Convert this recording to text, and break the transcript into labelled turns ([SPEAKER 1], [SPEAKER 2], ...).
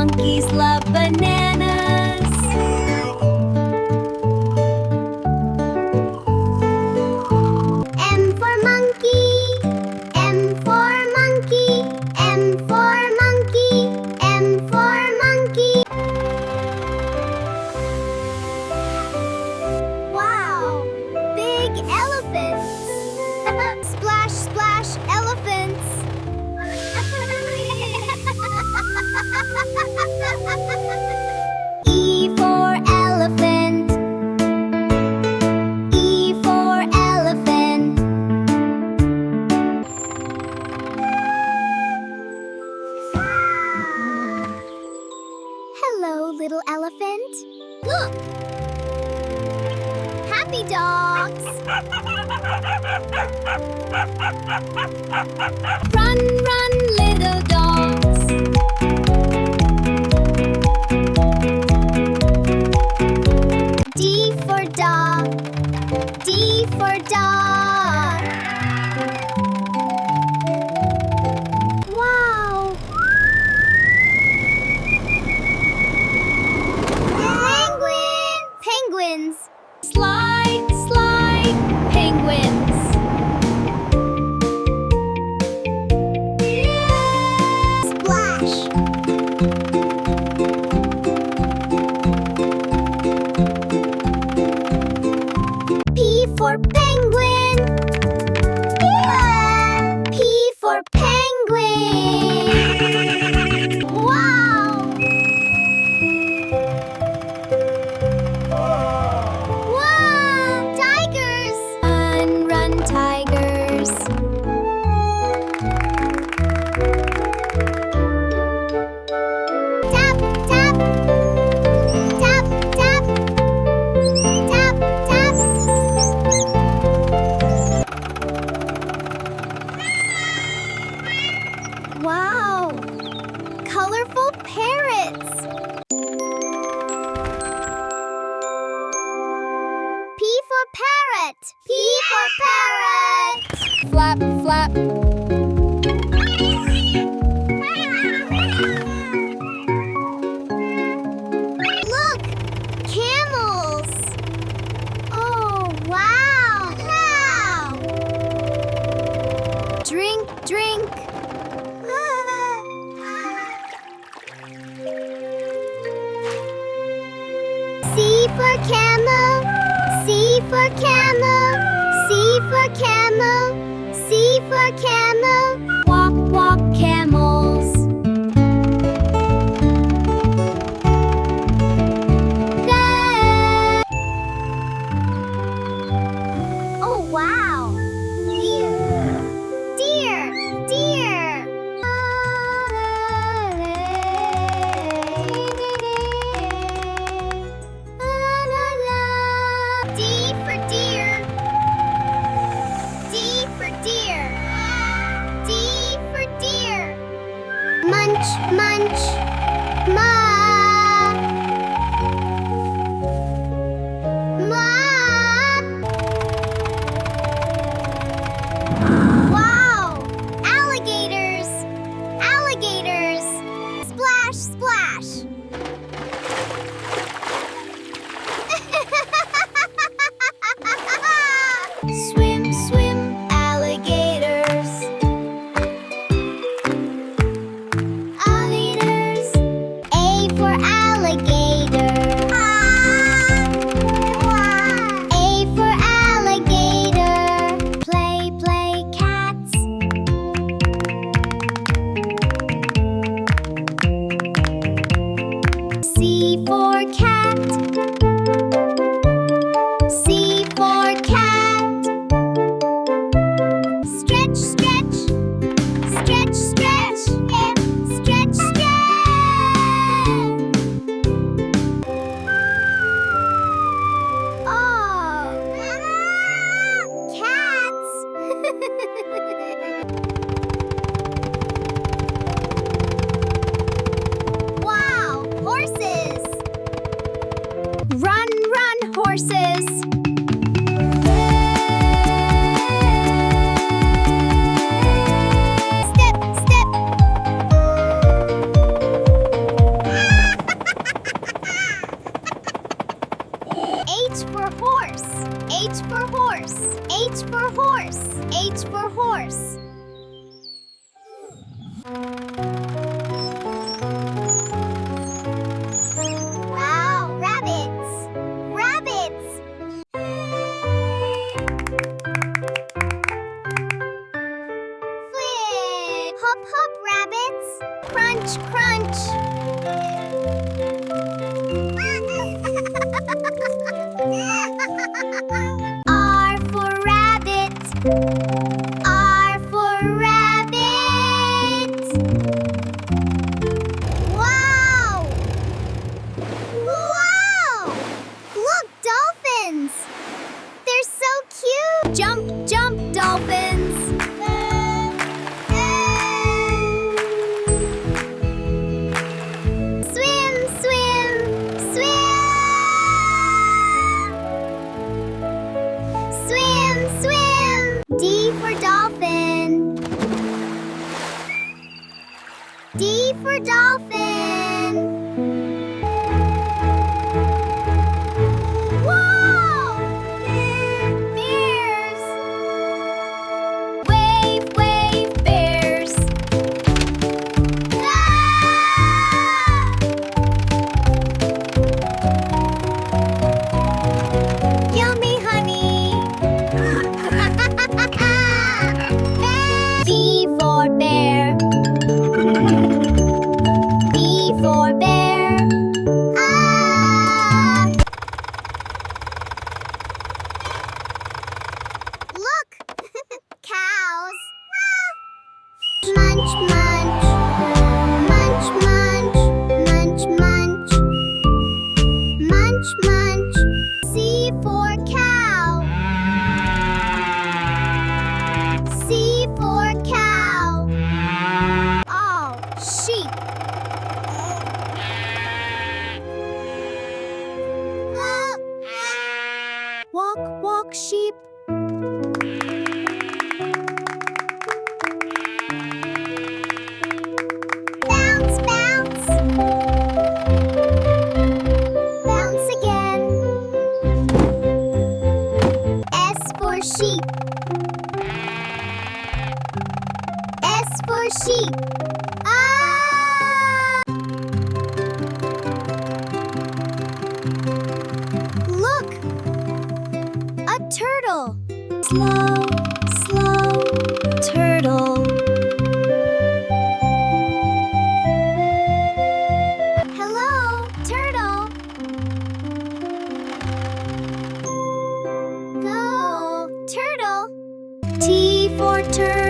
[SPEAKER 1] monkeys love bananas. M for monkey, M for monkey, M for monkey, M for monkey. Wow, big elephants. Splash, splash, elephants. E for elephant. E for elephant. Hello, little elephant. Look! Happy dogs! Run, run, little dogs! D for dog. D for dog. Wow! Penguin! Penguins! Slide, slide, penguins! Splash! P for penguin! P for penguin! Wow! Wow! Tigers! Run, run, tigers! Tap, tap! Tap, tap! Tap, tap! Wow! Colorful parrots! P for parrot! P for parrot! Flap, flap! Look! Camels! Oh, wow! Wow! Drink, drink! C for camel, C for camel, C for camel, C for camel. Walk, walk, camels. Oh, wow. Deer, deer, deer. D for deer. D for deer. D for deer. Munch, munch, ma. Ma. Wow! Alligators! Alligators! Splash, splash! Swim, swim, alligators. Alligators. A for alligator. A for alligator. Play, play, cats. C for cat. C for cat. Stretch, stretch. Stretch, stretch. Stretch, stretch. Oh. Cats. Wow, horses. Run, run, horses. Step, step. for horse. H for horse. H for horse. Wow, rabbits. Rabbits. Flip. Hop, hop, rabbits. Crunch, crunch. R for rabbit. R for rabbit. Wow! Wow! Look, dolphins! They're so cute! Jump, jump, dolphins! Swim, swim, swim! Swim, swim! D for dolphin. D for dolphin. Whoa! Bears! Wave, wave, bears! Ah! Yummy honey! B for bear. B for bear. Ah! Look! Cows. Munch, munch. Munch, munch. Munch, munch. Munch, munch. C for cow. C for cow. Oh, sheep. Walk, walk, sheep. Bounce, bounce. Bounce again. S for sheep. S for sheep. Ah! Look! A turtle. Slow, slow, turtle. Hello, turtle. Go, turtle. T for turtle.